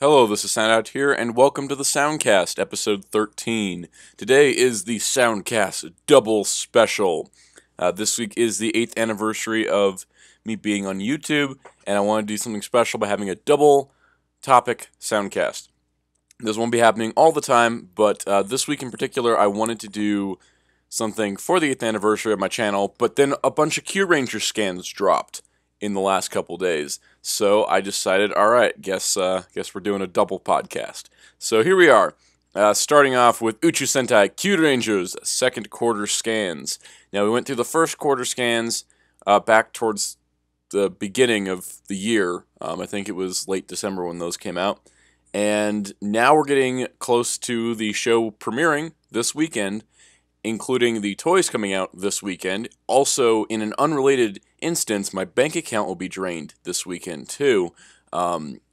Hello, this is Soundout here, and welcome to the Soundcast, episode 13. Today is the Soundcast double special. This week is the 8th anniversary of me being on YouTube, and I want to do something special by having a double topic Soundcast. This won't be happening all the time, but this week in particular, I wanted to do something for the 8th anniversary of my channel, but then a bunch of Kyuranger scans dropped in the last couple days. So I decided, alright, guess we're doing a double podcast. So here we are, starting off with Uchuu Sentai Kyuranger's second quarter scans. Now we went through the first quarter scans back towards the beginning of the year. I think it was late December when those came out. And now we're getting close to the show premiering this weekend, including the toys coming out this weekend. Also, in an unrelated instance, my bank account will be drained this weekend too,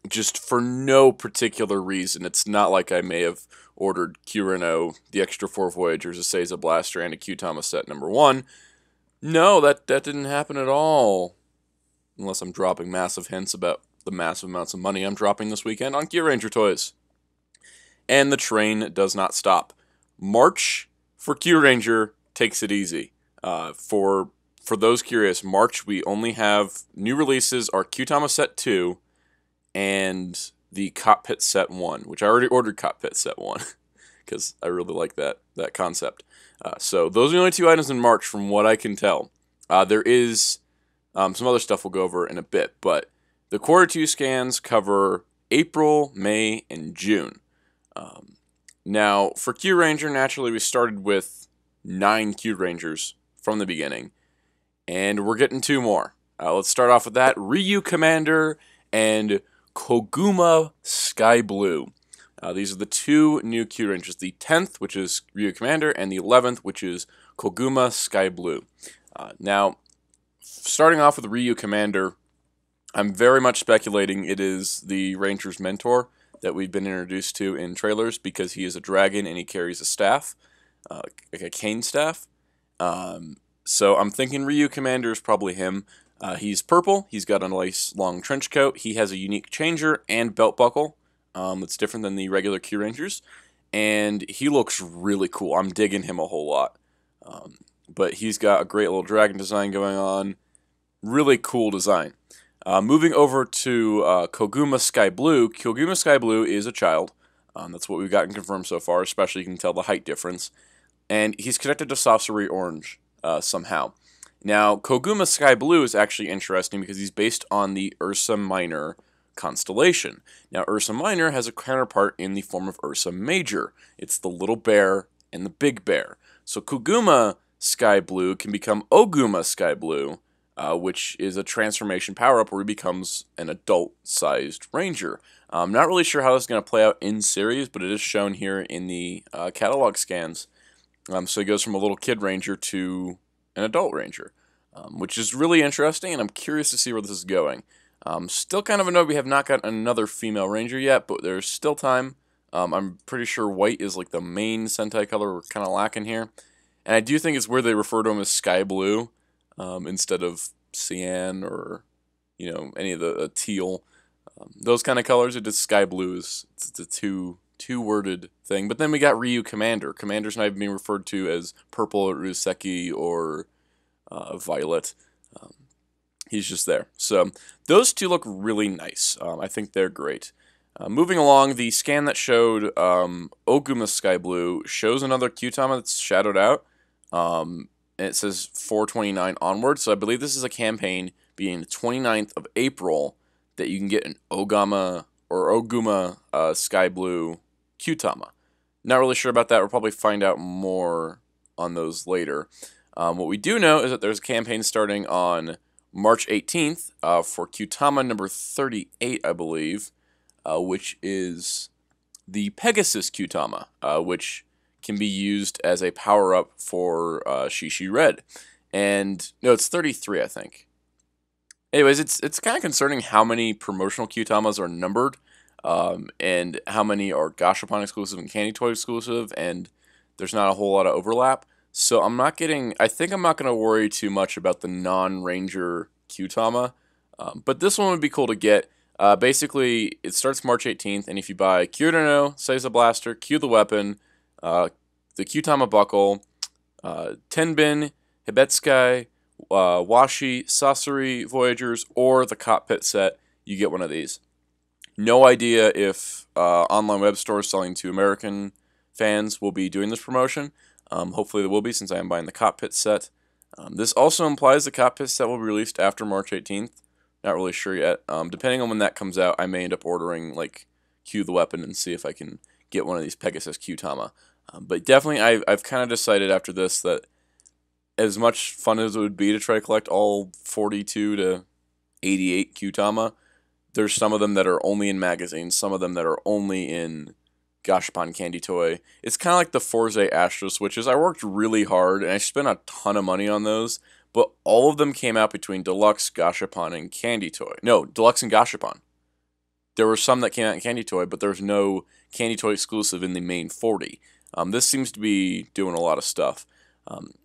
just for no particular reason. It's not like I may have ordered Kyuranger, the extra 4 Voyagers, a Seiza Blaster, and a Kyutama set number 1. No, that didn't happen at all. Unless I'm dropping massive hints about the massive amounts of money I'm dropping this weekend on Kyuranger toys. And the train does not stop. March for Kyuranger takes it easy. For those curious, March we only have new releases are Kyutama Set 2 and the Cockpit Set 1, which I already ordered Cockpit Set 1 because I really like that concept. So those are the only 2 items in March from what I can tell. There is some other stuff we'll go over in a bit, but the quarter 2 scans cover April, May, and June. Now, for Kyuranger, naturally, we started with 9 Kyurangers from the beginning, and we're getting 2 more. Let's start off with that. Ryu Commander and Koguma Sky Blue. These are the 2 new Kyurangers. The 10th, which is Ryu Commander, and the 11th, which is Koguma Sky Blue. Now, starting off with Ryu Commander, I'm very much speculating it is the Ranger's mentor that we've been introduced to in trailers, because he is a dragon and he carries a staff, like a cane staff. So I'm thinking Ryu Commander is probably him. He's purple, he's got a nice long trench coat, he has a unique changer and belt buckle that's different than the regular Kyurangers, and he looks really cool. I'm digging him a whole lot. But he's got a great little dragon design going on. Really cool design. Moving over to Koguma Sky Blue. Koguma Sky Blue is a child. That's what we've gotten confirmed so far, especially you can tell the height difference. And he's connected to Sorcery Orange somehow. Now, Koguma Sky Blue is actually interesting because he's based on the Ursa Minor constellation. Now, Ursa Minor has a counterpart in the form of Ursa Major. It's the little bear and the big bear. So Koguma Sky Blue can become Oguma Sky Blue, which is a transformation power-up where he becomes an adult-sized ranger. I'm not really sure how this is going to play out in series, but it is shown here in the catalog scans. So he goes from a little kid ranger to an adult ranger, which is really interesting, and I'm curious to see where this is going. Still kind of a note, we have not got another female ranger yet, but there's still time. I'm pretty sure white is like the main Sentai color we're kind of lacking here. And I do think it's where they refer to him as Sky Blue, instead of cyan or, any of the teal. Those kind of colors, it's Sky Blue. It's a two-worded thing. But then we got Ryu Commander. Commander's not even being referred to as purple or Ruseki or violet. He's just there. So those 2 look really nice. I think they're great. Moving along, the scan that showed Oguma Sky Blue shows another Kyutama that's shadowed out. And it says 4/29 onward, so I believe this is a campaign being the 29th of April that you can get an Oguma Sky Blue Kyutama. Not really sure about that. We'll probably find out more on those later. What we do know is that there's a campaign starting on March 18th for Kyutama number 38, I believe, which is the Pegasus Kyutama, which can be used as a power-up for Shishi Red. And, no, it's 33, I think. Anyways, it's kind of concerning how many promotional Kyutamas are numbered, and how many are Gashapon exclusive and Candy Toy exclusive, and there's not a whole lot of overlap. So I think I'm not going to worry too much about the non-Ranger Kyutama, but this one would be cool to get. Basically, it starts March 18th, and if you buy Kyuranger, Seiza Blaster, Q the Weapon, the Kyutama Buckle, Tenbin, Hibetsukai, Washi, Sasori Voyagers, or the Cockpit set, you get one of these. No idea if online web stores selling to American fans will be doing this promotion. Hopefully they will be, since I am buying the Cockpit set. This also implies the Cockpit set will be released after March 18th. Not really sure yet. Depending on when that comes out, I may end up ordering like Q the Weapon and see if I can get one of these Pegasus Kyutama. But definitely, I've kind of decided after this that as much fun as it would be to try to collect all 42 to 88 Kyutama, there's some of them that are only in magazines, some of them that are only in Gashapon Candy Toy. It's kind of like the Forze Astro Switches. I worked really hard, and I spent a ton of money on those, but all of them came out between Deluxe, Gashapon, and Candy Toy. No, Deluxe and Gashapon. There were some that came out in Candy Toy, but there's no Candy Toy exclusive in the main 40. This seems to be doing a lot of stuff.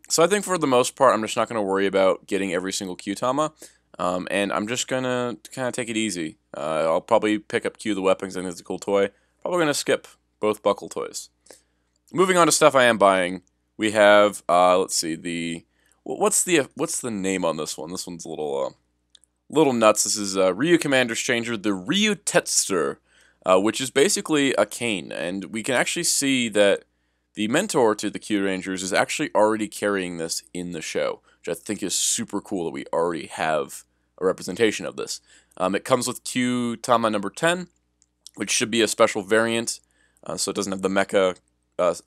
So I think for the most part, I'm just not going to worry about getting every single Kyutama, and I'm just going to kind of take it easy. I'll probably pick up Q the Weapons, and it's a cool toy. Probably going to skip both Buckle toys. Moving on to stuff I am buying, we have, let's see, what's the name on this one? This one's a little nuts. This is Ryu Commander's Changer, the Ryu Tetsuter, which is basically a cane, and we can actually see that the mentor to the Kyurangers is actually already carrying this in the show, which I think is super cool that we already have a representation of this. It comes with Kyutama number 10, which should be a special variant, so it doesn't have the mecha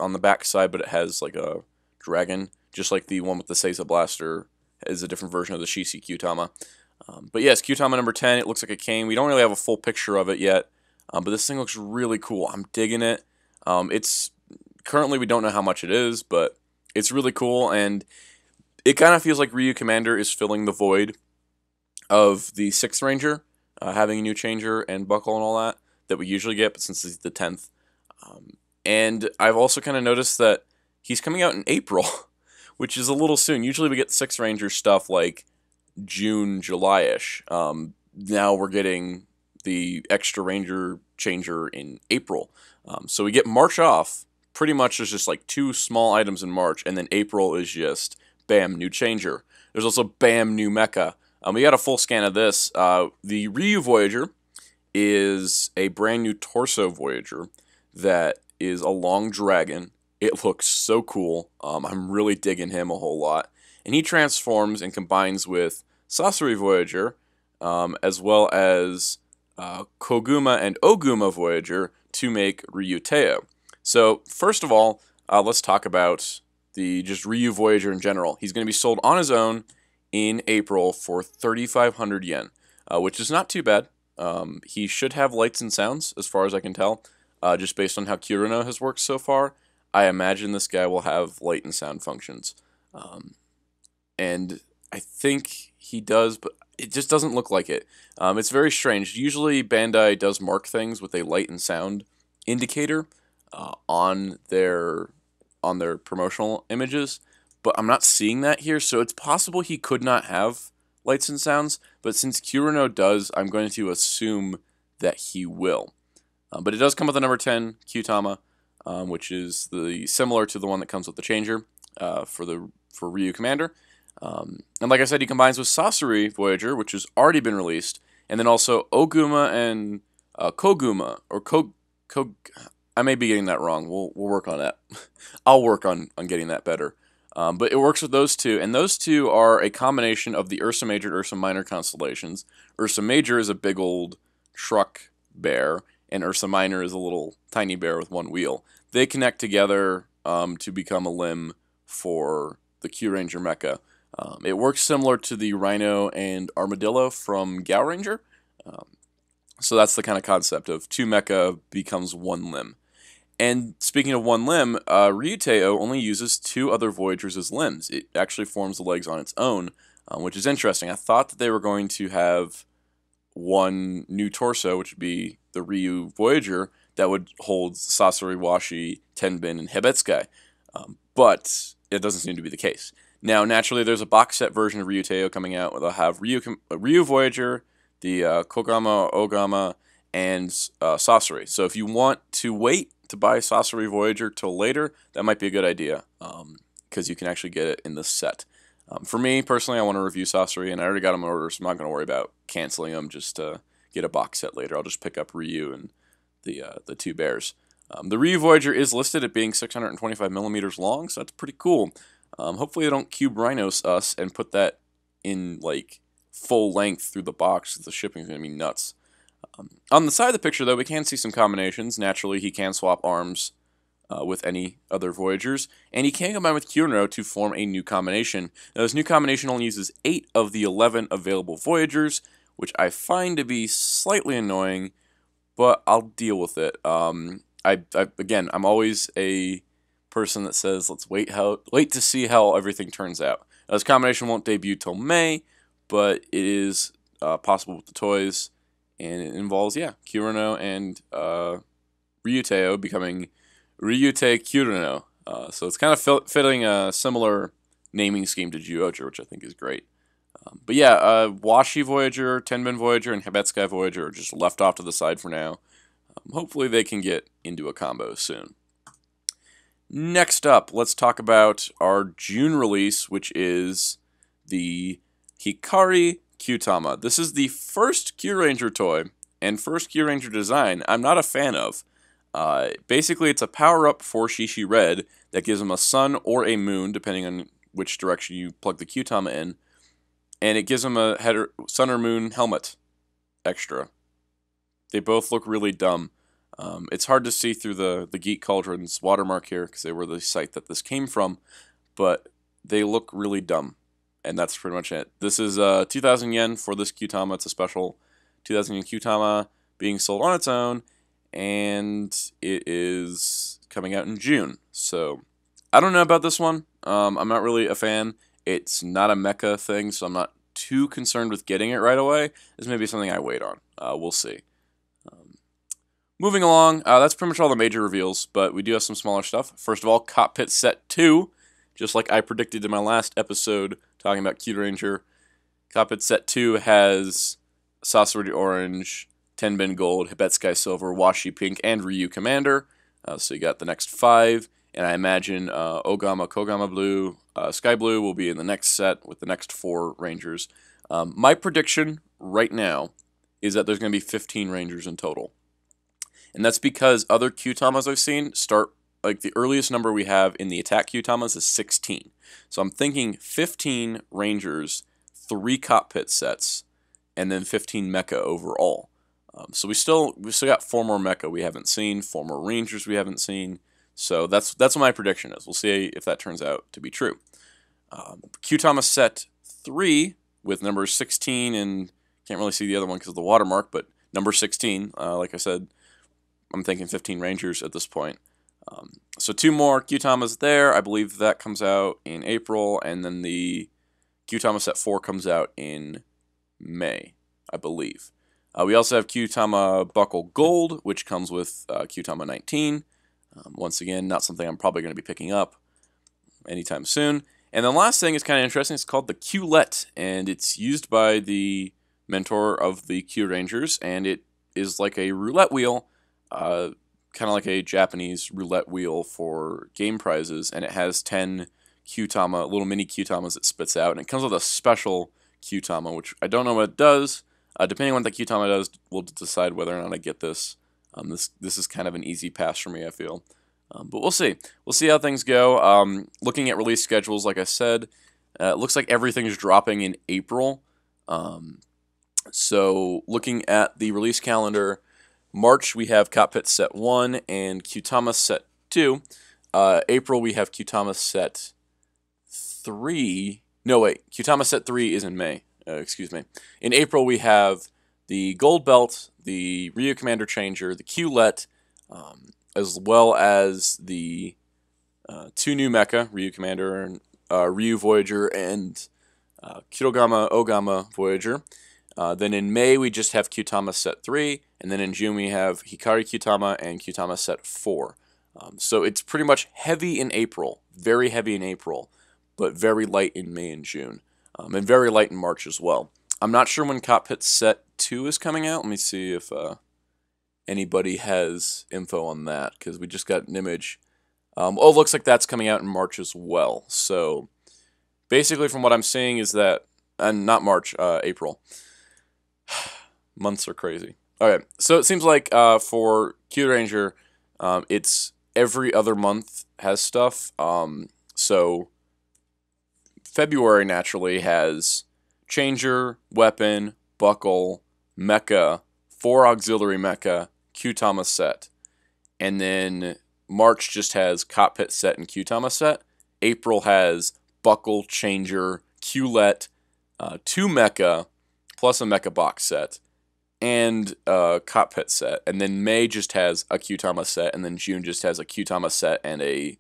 on the back side, but it has like a dragon, just like the one with the Seiza Blaster is a different version of the Shishi Kyutama. But yes, Kyutama number 10, it looks like a cane. We don't really have a full picture of it yet, but this thing looks really cool. I'm digging it. Currently, we don't know how much it is, but it's really cool, and it kind of feels like Ryu Commander is filling the void of the 6th Ranger, having a new changer and buckle and all that we usually get, but since it's the 10th. And I've also kind of noticed that he's coming out in April, which is a little soon. Usually we get 6th Ranger stuff like June, July-ish. Now we're getting the extra Ranger changer in April. So we get March off. Pretty much there's just like 2 small items in March, and then April is just, bam, new changer. There's also, bam, new mecha. We got a full scan of this. The Ryu Voyager is a brand new torso Voyager that is a long dragon. It looks so cool. I'm really digging him a whole lot. And he transforms and combines with Sasori Voyager, as well as Koguma and Oguma Voyager to make Ryuteo. So, first of all, let's talk about just Ryu Voyager in general. He's going to be sold on his own in April for 3,500 yen, which is not too bad. He should have lights and sounds, as far as I can tell, just based on how Kyuranger has worked so far. I imagine this guy will have light and sound functions. And I think he does, but it just doesn't look like it. It's very strange. Usually Bandai does mark things with a light and sound indicator on their promotional images, but I'm not seeing that here, so it's possible he could not have lights and sounds, but since Kyuranger does, I'm going to assume that he will. But it does come with the number 10 Kyutama, which is similar to the one that comes with the changer for Ryu Commander. And like I said, he combines with Sasori Voyager, which has already been released, and then also Oguma and Koguma, or I may be getting that wrong. We'll work on that. I'll work on getting that better. But it works with those two, and those two are a combination of the Ursa Major and Ursa Minor constellations. Ursa Major is a big old truck bear, and Ursa Minor is a little tiny bear with one wheel. They connect together to become a limb for the Kyuranger mecha. It works similar to the Rhino and Armadillo from Kyuranger. So that's the kind of concept of 2 mecha becomes 1 limb. And speaking of 1 limb, Ryuteo only uses 2 other Voyagers as limbs. It actually forms the legs on its own, which is interesting. I thought that they were going to have 1 new torso, which would be the Ryu Voyager, that would hold Sasori, Washi, Tenbin, and Hibetsukai. But it doesn't seem to be the case. Now, naturally, there's a box set version of Ryuteo coming out. They'll have Ryu Voyager, the Kogama, Ogama, and Sasori. So if you want to wait to buy Sasori Voyager till later, that might be a good idea, because you can actually get it in the set. For me, personally, I want to review Sasori, and I already got them in order, so I'm not going to worry about canceling them just to get a box set later. I'll just pick up Ryu and the two bears. The Riu Voyager is listed at being 625 millimeters long, so that's pretty cool. Hopefully they don't cube rhinos us and put that in like full length through the box, because the shipping is going to be nuts. On the side of the picture, though, we can see some combinations. Naturally, he can swap arms with any other Voyagers, and he can combine with Kyuranger to form a new combination. Now, this new combination only uses 8 of the 11 available Voyagers, which I find to be slightly annoying, but I'll deal with it. Again, I'm always a person that says, let's wait to see how everything turns out. Now, this combination won't debut till May, but it is possible with the toys, and it involves, Kyuranger and Ryuteo becoming Ryute Kyuranger. So it's kind of fitting a similar naming scheme to Voyager, which I think is great. But yeah, Washi Voyager, Tenben Voyager, and Hibetsukai Voyager are just left off to the side for now. Hopefully they can get into a combo soon. Next up, let's talk about our June release, which is the Hikari Kyutama. This is the first Kyuranger toy and first Kyuranger design I'm not a fan of. Basically, it's a power-up for Shishi Red that gives him a sun or a moon, depending on which direction you plug the Kyutama in, and it gives him a sun or moon helmet extra. They both look really dumb. It's hard to see through the Geek Cauldron's watermark here, because they were the site that this came from, but they look really dumb, and that's pretty much it. This is 2,000 yen for this Kyutama. It's a special 2,000 yen Kyutama being sold on its own, and it is coming out in June. So I don't know about this one. I'm not really a fan. It's not a mecha thing, so I'm not too concerned with getting it right away. This may be something I wait on. We'll see. Moving along, that's pretty much all the major reveals, but we do have some smaller stuff. First of all, Cockpit Set 2, just like I predicted in my last episode talking about Kyuranger. Cockpit Set 2 has Sasori Orange, Tenben Gold, Hibetsukai Silver, Washi Pink, and Ryu Commander. So you got the next 5, and I imagine Ogama, Kogama Blue, Sky Blue will be in the next set with the next 4 Rangers. My prediction right now is that there's going to be 15 Rangers in total. And that's because other Kyutamas I've seen start, like the earliest number we have in the attack Kyutamas is 16. So I'm thinking 15 Rangers, 3 cockpit sets, and then 15 mecha overall. So we still got 4 more mecha we haven't seen, 4 more Rangers we haven't seen. So that's what my prediction is. We'll see if that turns out to be true. Kyutama set 3 with number 16, and can't really see the other one because of the watermark, but number 16, like I said, I'm thinking 15 Rangers at this point. So 2 more Kyutamas there. I believe that comes out in April, and then the Kyutama set 4 comes out in May, I believe. We also have Kyutama Buckle Gold, which comes with Kyutama 19. Once again, not something I'm probably going to be picking up anytime soon. And the last thing is kind of interesting. It's called the Q-Let, and it's used by the mentor of the Kyurangers, and it is like a roulette wheel, kind of like a Japanese roulette wheel for game prizes, and it has 10 Kyutama, little mini Kyutamas it spits out, and it comes with a special Kyutama, which I don't know what it does. Depending on what the Kyutama does, we'll decide whether or not I get this. This is kind of an easy pass for me, I feel. But we'll see. We'll see how things go. Looking at release schedules, like I said, it looks like everything is dropping in April. So looking at the release calendar, March we have Cockpit Set 1 and Kyutama Set 2. April we have Kyutama Set 3. No, wait. Kyutama Set 3 is in May. Excuse me. In April we have the Gold Belt, the Ryu Commander Changer, the Q-Let, as well as the 2 new mecha, Ryu Commander and Riu Voyager and Kirogama Ogama Voyager. Then in May we just have Kyutama Set 3, and then in June we have Hikari Kyutama and Kyutama Set 4. So it's pretty much heavy in April, very heavy in April, but very light in May and June, and very light in March as well. I'm not sure when Cockpit Set 2 is coming out. Let me see if anybody has info on that, because we just got an image. Oh, it looks like that's coming out in March as well. So basically, from what I'm seeing is that, not March, April. Months are crazy. Okay, so it seems like for Kyuranger, it's every other month has stuff. So February naturally has Changer, Weapon, Buckle, Mecha, 4 Auxiliary Mecha, Kyutama Set. And then March just has Cockpit Set and Kyutama Set. April has Buckle, Changer, Qlet, 2 Mecha, plus a Mecha box set, and Cockpit Set. And then May just has a Kyutama Set, and then June just has a Kyutama Set and a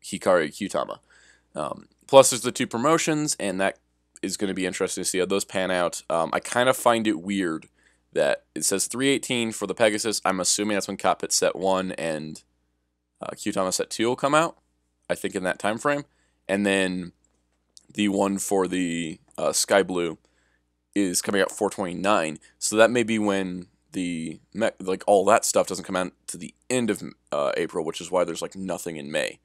Hikari Kyutama. Plus there's the 2 promotions, and that is going to be interesting to see how those pan out. I kind of find it weird that it says 3/18 for the Pegasus. I'm assuming that's when Cockpit Set 1 and Kyutama Set 2 will come out. I think in that time frame. And then the one for the Sky Blue is coming out 4/29. So that may be when the all that stuff doesn't come out to the end of April, which is why there's like nothing in May.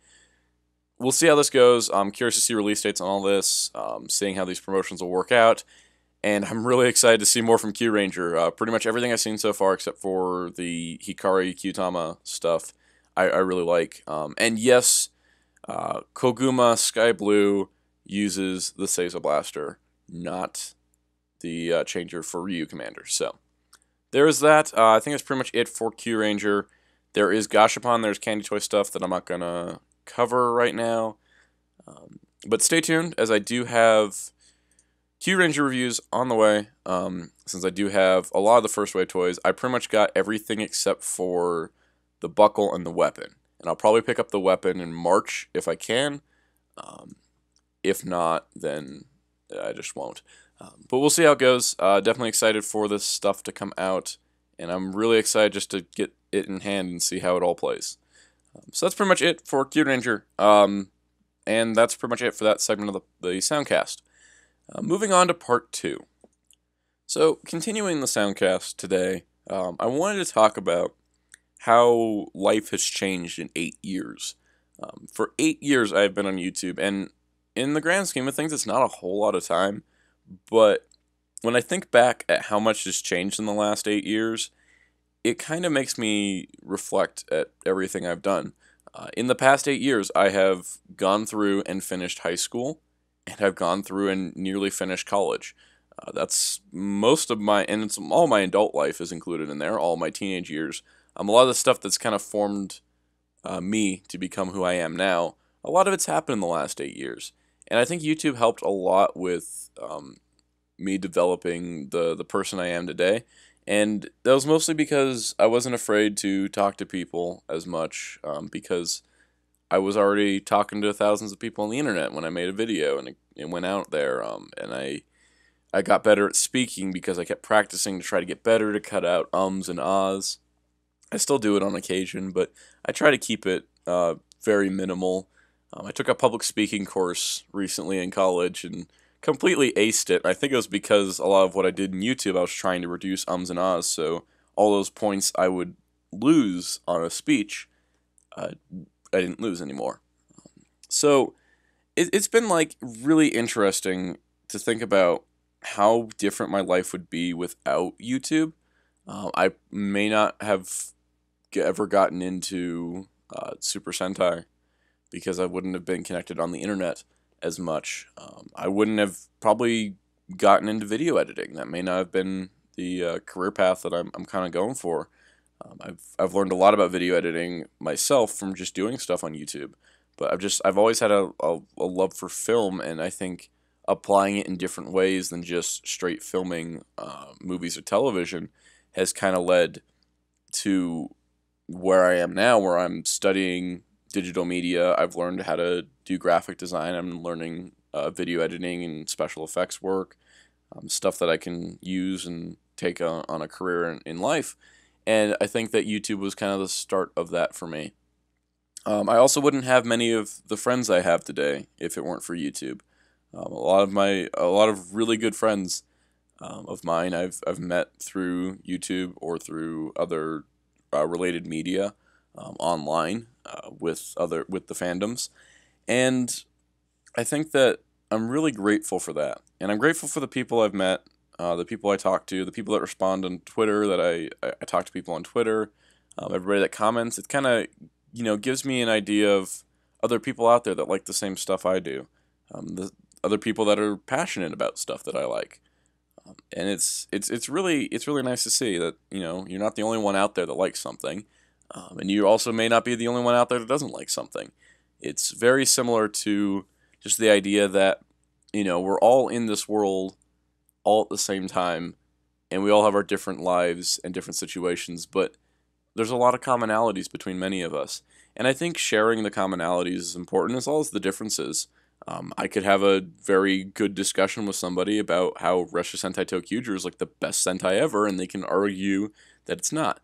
We'll see how this goes. I'm curious to see release dates on all this, seeing how these promotions will work out. And I'm really excited to see more from Kyuranger. Pretty much everything I've seen so far, except for the Hikari Kyutama stuff, I really like. And yes, Koguma Sky Blue uses the Seiza Blaster, not the changer for Ryu Commander. So there is that. I think that's pretty much it for Kyuranger. There is Gashapon, there's Candy Toy stuff that I'm not going to cover right now. But stay tuned, as I do have Kyuranger reviews on the way, since I do have a lot of the first wave toys. I pretty much got everything except for the Buckle and the Weapon. And I'll probably pick up the Weapon in March if I can. If not, then I just won't. But we'll see how it goes. Definitely excited for this stuff to come out. And I'm really excited just to get it in hand and see how it all plays. So that's pretty much it for Kyuranger. And that's pretty much it for that segment of the Soundcast. Moving on to part 2. So, continuing the Soundcast today, I wanted to talk about how life has changed in 8 years. For 8 years, I've been on YouTube, and in the grand scheme of things, it's not a whole lot of time, but when I think back at how much has changed in the last 8 years, it kind of makes me reflect at everything I've done. In the past 8 years, I have gone through and finished high school, and I've gone through and nearly finished college. That's most of my, and it's all my adult life is included in there, all my teenage years. A lot of the stuff that's kind of formed me to become who I am now, a lot of it's happened in the last 8 years. And I think YouTube helped a lot with me developing the person I am today. And that was mostly because I wasn't afraid to talk to people as much, because I was already talking to thousands of people on the internet when I made a video, and it went out there, and I got better at speaking because I kept practicing to try to get better, to cut out ums and ahs. I still do it on occasion, but I try to keep it very minimal. I took a public speaking course recently in college and completely aced it. I think it was because a lot of what I did in YouTube, I was trying to reduce ums and ahs, so all those points I would lose on a speech, I didn't lose anymore. So it's been like really interesting to think about how different my life would be without YouTube. I may not have ever gotten into Super Sentai because I wouldn't have been connected on the internet as much. I wouldn't have probably gotten into video editing. That may not have been the career path that I'm kind of going for. I've learned a lot about video editing myself from just doing stuff on YouTube, but I've always had a love for film, and I think applying it in different ways than just straight filming movies or television has kind of led to where I am now, where I'm studying digital media. I've learned how to do graphic design. I'm learning video editing and special effects work, stuff that I can use and take on a career in life. And I think that YouTube was kind of the start of that for me. I also wouldn't have many of the friends I have today if it weren't for YouTube. A lot of really good friends of mine I've met through YouTube or through other related media online with the fandoms, and I think that I'm really grateful for that, and I'm grateful for the people I've met, the people I talk to, the people that respond on Twitter. That I talk to people on Twitter, everybody that comments. It kind of gives me an idea of other people out there that like the same stuff I do, the other people that are passionate about stuff that I like. And it's really nice to see that you're not the only one out there that likes something, and you also may not be the only one out there that doesn't like something. It's very similar to just the idea that we're all in this world all at the same time, and we all have our different lives and different situations, but there's a lot of commonalities between many of us. And I think sharing the commonalities is important as well as the differences. I could have a very good discussion with somebody about how Riu Sentai Kyuranger is like the best Sentai ever, and they can argue that it's not.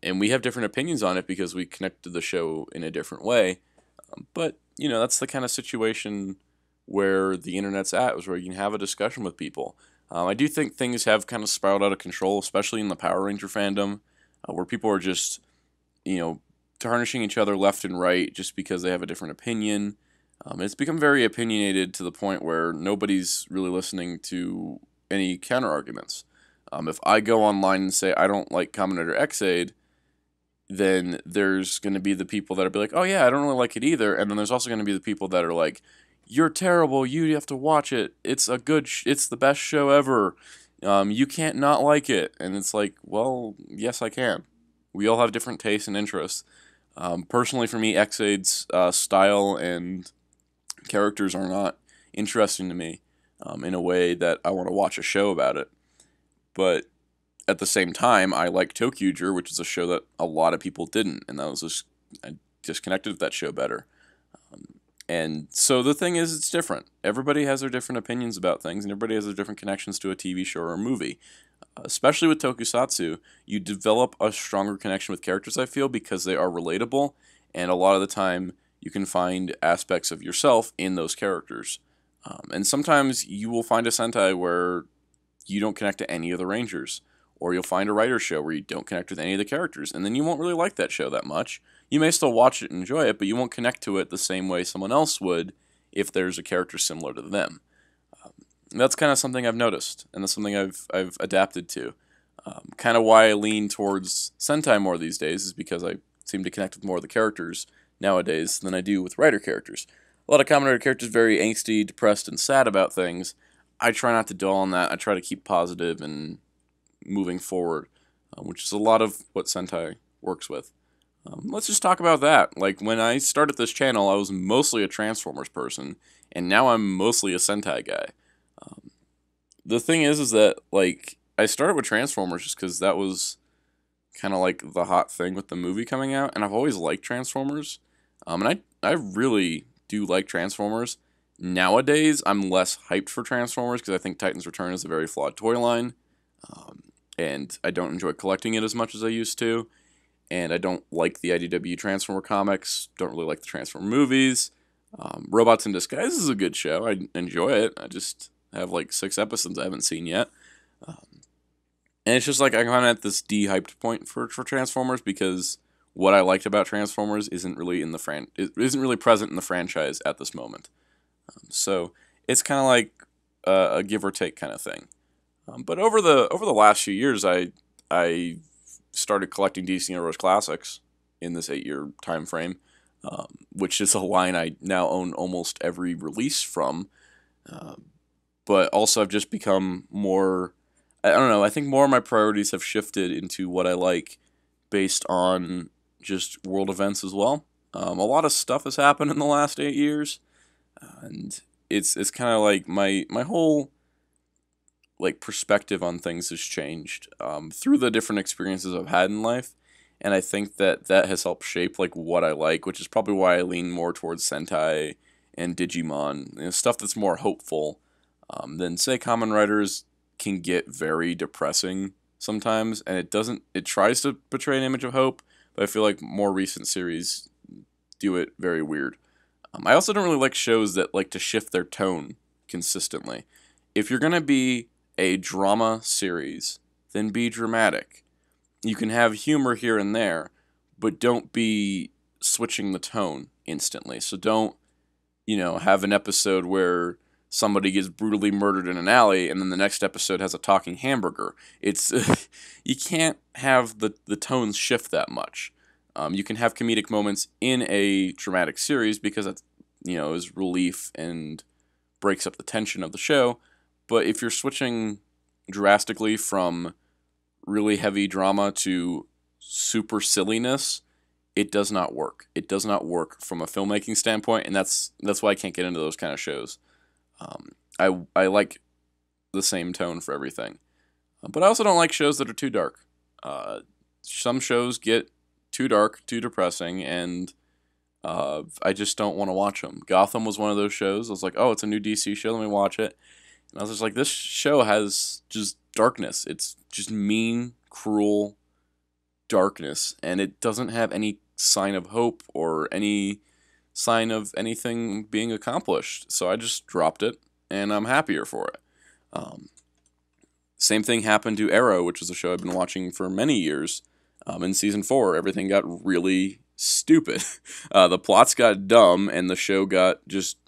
And we have different opinions on it because we connected the show in a different way. But, that's the kind of situation where the internet's at, is where you can have a discussion with people. I do think things have kind of spiraled out of control, especially in the Power Ranger fandom, where people are just, tarnishing each other left and right just because they have a different opinion. It's become very opinionated to the point where nobody's really listening to any counter arguments. If I go online and say I don't like Commentator Xaid, then there's going to be the people that'll be like, oh yeah, I don't really like it either. And then there's also going to be the people that are like, you're terrible, you have to watch it. It's it's the best show ever. You can't not like it. And it's like, well, yes, I can. We all have different tastes and interests. Personally, for me, Xaid's style and characters are not interesting to me in a way that I want to watch a show about it. But at the same time, I like Kyuranger, which is a show that a lot of people didn't, and I just connected with that show better. And so the thing is, it's different. Everybody has their different opinions about things, and everybody has their different connections to a TV show or a movie. Especially with tokusatsu, you develop a stronger connection with characters, I feel, because they are relatable, and a lot of the time you can find aspects of yourself in those characters. And sometimes you will find a Sentai where you don't connect to any of the Rangers, or you'll find a writer's show where you don't connect with any of the characters, and then you won't really like that show that much. You may still watch it and enjoy it, but you won't connect to it the same way someone else would if there's a character similar to them. That's kind of something I've noticed, and that's something I've adapted to. Kind of why I lean towards Sentai more these days is because I seem to connect with more of the characters nowadays than I do with writer characters. A lot of Kamen Rider characters very angsty, depressed, and sad about things. I try not to dwell on that. I try to keep positive and moving forward, which is a lot of what Sentai works with. Let's just talk about that. Like, when I started this channel, I was mostly a Transformers person, and now I'm mostly a Sentai guy. The thing is that, like, I started with Transformers just because that was kind of like the hot thing with the movie coming out, and I've always liked Transformers. And I really do like Transformers. Nowadays, I'm less hyped for Transformers because I think Titan's Return is a very flawed toy line, and I don't enjoy collecting it as much as I used to. And I don't like the IDW Transformer comics, don't really like the Transformer movies. Robots in Disguise is a good show. I enjoy it. I just have like 6 episodes I haven't seen yet. And it's just like I'm kind of at this de-hyped point for Transformers because what I liked about Transformers isn't really isn't really present in the franchise at this moment. So it's kind of like a give or take kind of thing. But over the last few years, I started collecting DC Universe Classics in this 8-year time frame, which is a line I now own almost every release from. But also I've just become more, I don't know, I think more of my priorities have shifted into what I like based on just world events as well. A lot of stuff has happened in the last 8 years, and it's kind of like my whole like perspective on things has changed through the different experiences I've had in life, and I think that has helped shape like what I like, which is probably why I lean more towards Sentai and Digimon, stuff that's more hopeful than say Kamen Riders can get very depressing sometimes, and it tries to portray an image of hope, but I feel like more recent series do it very weird. I also don't really like shows that like to shift their tone consistently. If you're going to be a drama series, then be dramatic. You can have humor here and there, but don't be switching the tone instantly. So don't, have an episode where somebody gets brutally murdered in an alley and then the next episode has a talking hamburger. It's you can't have the tones shift that much. You can have comedic moments in a dramatic series because that, is relief and breaks up the tension of the show. But if you're switching drastically from really heavy drama to super silliness, it does not work. It does not work from a filmmaking standpoint, and that's why I can't get into those kind of shows. I like the same tone for everything, but I also don't like shows that are too dark. Some shows get too dark, too depressing, and I just don't want to watch them. Gotham was one of those shows. I was like, oh, it's a new DC show, let me watch it. And I was just like, this show has just darkness. It's just mean, cruel darkness, and it doesn't have any sign of hope or any sign of anything being accomplished. So I just dropped it, and I'm happier for it. Same thing happened to Arrow, which is a show I've been watching for many years. In season 4, everything got really stupid. The plots got dumb, and the show got just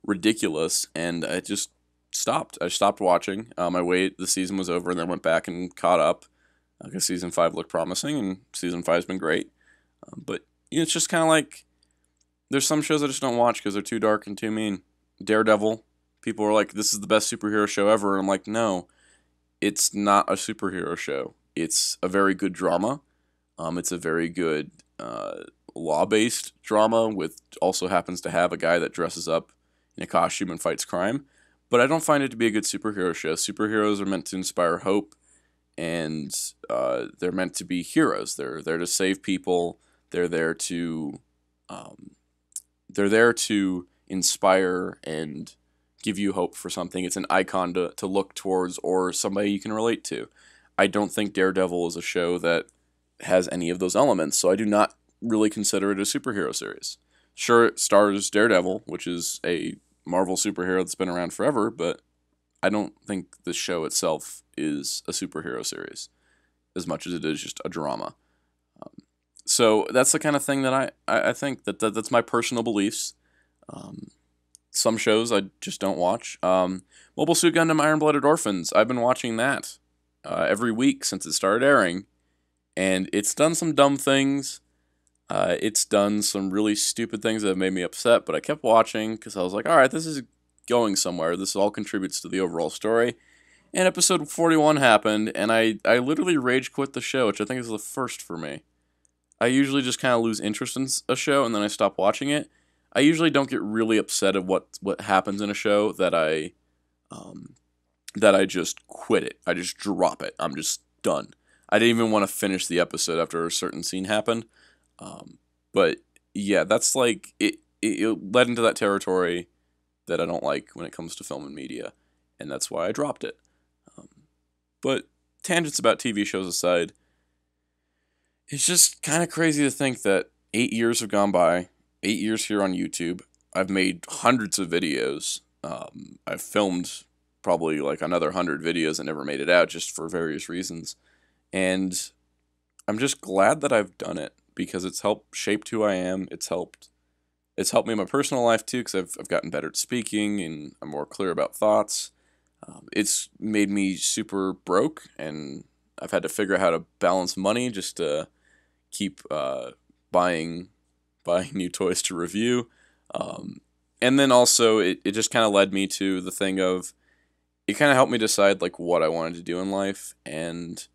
ridiculous, and I just stopped. I stopped watching. The season was over, and then went back and caught up. Because season 5 looked promising, and season 5's been great. But it's just kind of like, there's some shows I just don't watch because they're too dark and too mean. Daredevil, people are like, this is the best superhero show ever, and I'm like, no, it's not a superhero show. It's a very good drama. It's a very good law-based drama, with also happens to have a guy that dresses up in a costume and fights crime. But I don't find it to be a good superhero show. Superheroes are meant to inspire hope, and they're meant to be heroes. They're there to save people. They're there to inspire and give you hope for something. It's an icon to look towards, or somebody you can relate to. I don't think Daredevil is a show that has any of those elements, so I do not really consider it a superhero series. Sure, it stars Daredevil, which is a Marvel superhero that's been around forever, but I don't think the show itself is a superhero series as much as it is just a drama. So that's the kind of thing that I think that's my personal beliefs. Some shows I just don't watch. Mobile Suit Gundam Iron Blooded Orphans, I've been watching that every week since it started airing, and it's done some dumb things. It's done some really stupid things that have made me upset, but I kept watching because I was like, alright, this is going somewhere. This all contributes to the overall story. And episode 41 happened, and I literally rage quit the show, which I think is the first for me. I usually just kind of lose interest in a show, and then I stop watching it. I usually don't get really upset at what happens in a show that I just quit it. I just drop it. I'm just done. I didn't even want to finish the episode after a certain scene happened. But yeah, that's like it led into that territory that I don't like when it comes to film and media, and that's why I dropped it. But tangents about TV shows aside, it's just kind of crazy to think that 8 years have gone by, 8 years here on YouTube. I've made hundreds of videos. I've filmed probably like another 100 videos that never made it out just for various reasons. And I'm just glad that I've done it because it's helped shape who I am. It's helped me in my personal life too because I've gotten better at speaking and I'm more clear about thoughts. It's made me super broke, and I've had to figure out how to balance money just to keep buying new toys to review. And then also it just kind of led me to the thing of, it kind of helped me decide like what I wanted to do in life, and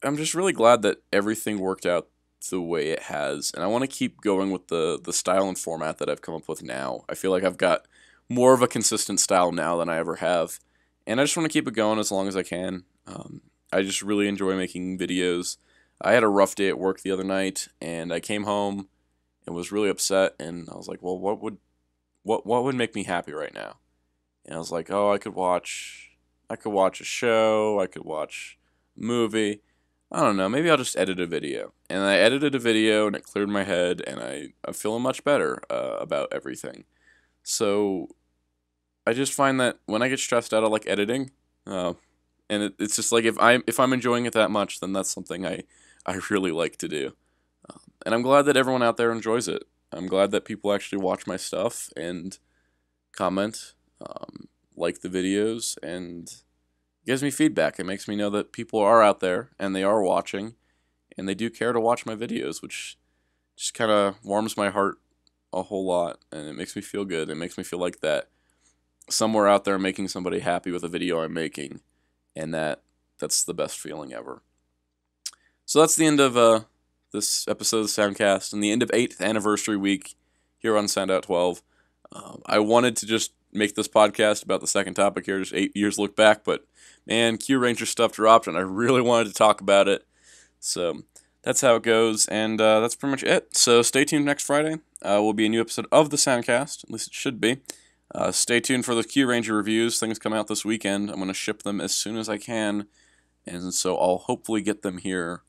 I'm just really glad that everything worked out the way it has, and I want to keep going with the style and format that I've come up with now. I feel like I've got more of a consistent style now than I ever have, and I just want to keep it going as long as I can. I just really enjoy making videos. I had a rough day at work the other night, and I came home and was really upset, and I was like, well, what would make me happy right now? And I was like, oh, I could watch a show, I could watch a movie. I don't know, maybe I'll just edit a video. And I edited a video, and it cleared my head, and I'm feeling much better about everything. So I just find that when I get stressed out, I like editing, and it's just like if I'm enjoying it that much, then that's something I really like to do. And I'm glad that everyone out there enjoys it. I'm glad that people actually watch my stuff and comment, like the videos, and gives me feedback. It makes me know that people are out there and they are watching, and they do care to watch my videos, which just kind of warms my heart a whole lot, and it makes me feel good. It makes me feel like that somewhere out there making somebody happy with a video I'm making, and that's the best feeling ever. So that's the end of this episode of the Soundcast, and the end of 8th anniversary week here on Soundout 12. I wanted to just make this podcast about the second topic here, just 8 years look back, but man, Kyuranger stuff dropped, and I really wanted to talk about it. So that's how it goes, and that's pretty much it. So stay tuned next Friday. Will be a new episode of the Soundcast, at least it should be. Stay tuned for the Kyuranger reviews. Things come out this weekend. I'm going to ship them as soon as I can, and so I'll hopefully get them here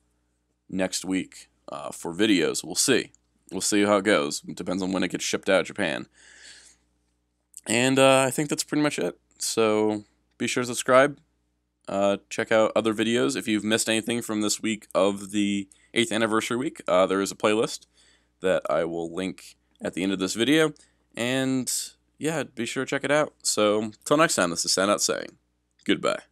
next week for videos. We'll see. We'll see how it goes. It depends on when it gets shipped out of Japan. And I think that's pretty much it. So be sure to subscribe. Check out other videos. If you've missed anything from this week of the 8th anniversary week, there is a playlist that I will link at the end of this video. And yeah, be sure to check it out. So, till next time, this is Soundout saying goodbye.